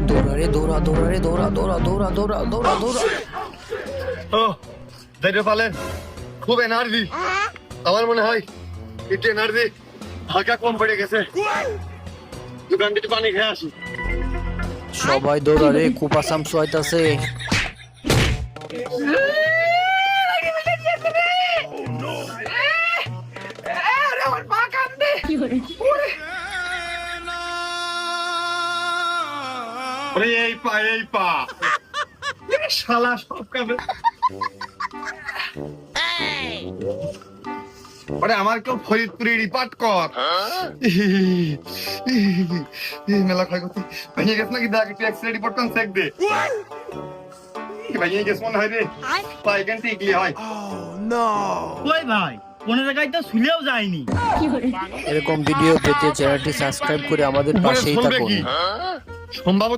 দৌড়া রে দৌড়া দৌড়া রে দৌড়া দৌড়া দৌড়া দৌড়া দৌড়া দৌড়া। ও দাইরে পালেন খুব এনার্জি, আমার মনে হয় একটু এনার্জি হালকা কম পড়ে গেছে, দোকান থেকে পানি খেয়ে আসি। সবাই দৌড়া রে, কুপা সামসু আইতাছে। এই পা শালা সব কাবে। আমার কেউ ফরিদপুরি রিপার্ট কর। মেলা খাই করতে ভেঙে গেছে নাকি, দেখ একটু এক্সরে রিপোর্ট কোন চেক দে। ভেঙে গেছে মনে হয় রে, পাইকান টিকলি হয়। কই ভাই কোন জায়গায় তো শুলেও যায়নি। এরকম ভিডিও পেতে চ্যানেলটি সাবস্ক্রাইব করে আমাদের পাশেই থাকুন। সম্ভব